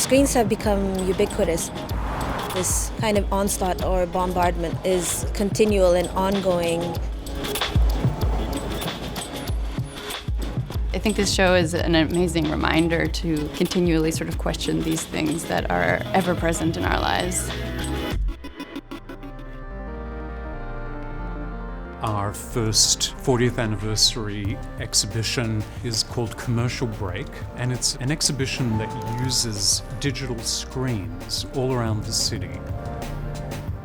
Screens have become ubiquitous. This kind of onslaught or bombardment is continual and ongoing. I think this show is an amazing reminder to continually sort of question these things that are ever present in our lives. Our first 40th anniversary exhibition is called Commercial Break, and it's an exhibition that uses digital screens all around the city.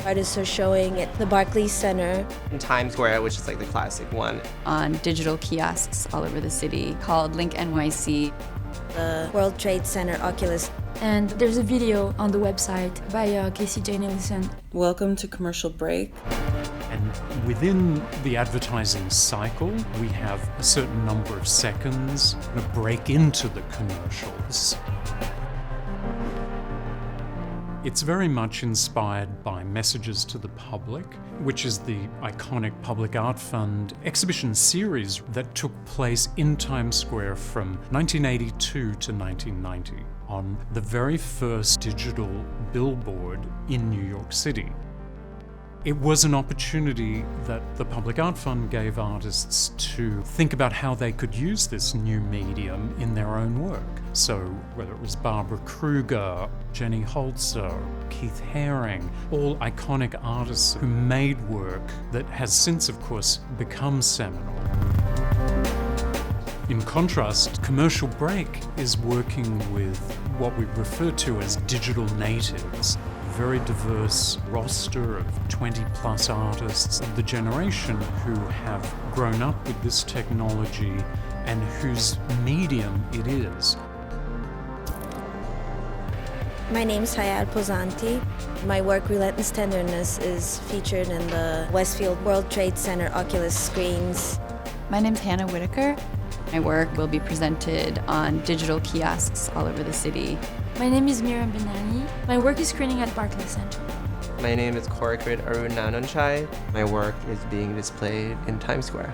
Artists are showing at the Barclays Center. In Times Square, which is like the classic one. On digital kiosks all over the city called LinkNYC. The World Trade Center Oculus. And there's a video on the website by Casey J. Nielsen. Welcome to Commercial Break. And within the advertising cycle, we have a certain number of seconds to break into the commercials. It's very much inspired by Messages to the Public, which is the iconic Public Art Fund exhibition series that took place in Times Square from 1982 to 1990 on the very first digital billboard in New York City. It was an opportunity that the Public Art Fund gave artists to think about how they could use this new medium in their own work. So whether it was Barbara Kruger, Jenny Holzer, Keith Haring, all iconic artists who made work that has since, of course, become seminal. In contrast, Commercial Break is working with what we refer to as digital natives. Very diverse roster of 20-plus artists of the generation who have grown up with this technology and whose medium it is. My name's Hayal Pozzanti. My work, Relentless Tenderness, is featured in the Westfield World Trade Center Oculus screens. My name's Hannah Whitaker. My work will be presented on digital kiosks all over the city. My name is Miriam Benani. My work is screening at Barclays Center. My name is Korikrit Arunanonchai. My work is being displayed in Times Square.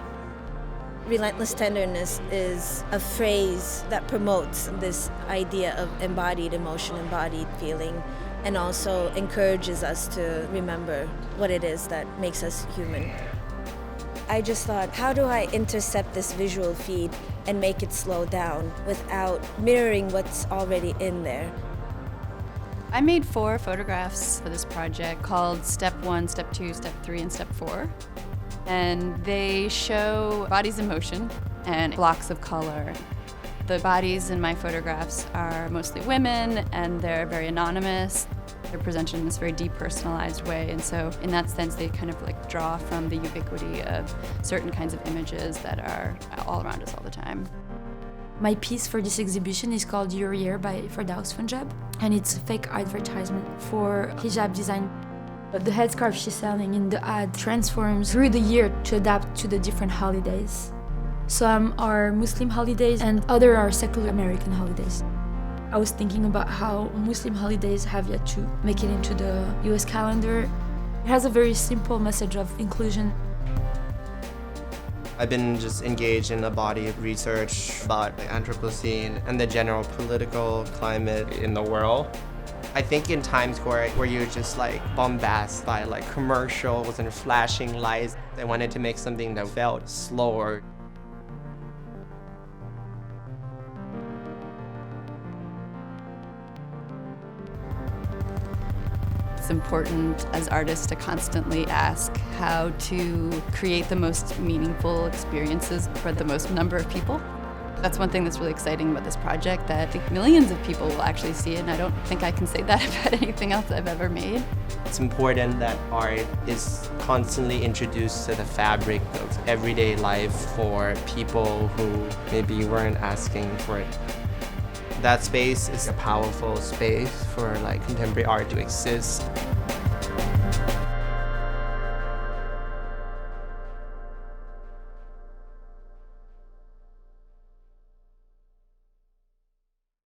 Relentless Tenderness is a phrase that promotes this idea of embodied emotion, embodied feeling, and also encourages us to remember what it is that makes us human. I just thought, how do I intercept this visual feed and make it slow down without mirroring what's already in there? I made 4 photographs for this project called Step 1, Step 2, Step 3, and Step 4. And they show bodies in motion and blocks of color. The bodies in my photographs are mostly women, and they're very anonymous. They're presented in this very depersonalized way, and so in that sense they kind of like draw from the ubiquity of certain kinds of images that are all around us all the time. My piece for this exhibition is called Your Year by Firdaus Funjab, and it's a fake advertisement for hijab design. But the headscarf she's selling in the ad transforms through the year to adapt to the different holidays. Some are Muslim holidays and other are secular American holidays. I was thinking about how Muslim holidays have yet to make it into the US calendar. It has a very simple message of inclusion. I've been just engaged in a body of research about the Anthropocene and the general political climate in the world. I think in Times Square, where you're just like bombasted by like commercials and flashing lights, I wanted to make something that felt slower. It's important as artists to constantly ask how to create the most meaningful experiences for the most number of people. That's one thing that's really exciting about this project, that I think millions of people will actually see it, and I don't think I can say that about anything else I've ever made. It's important that art is constantly introduced to the fabric of everyday life for people who maybe weren't asking for it. That space is a powerful space for like contemporary art to exist.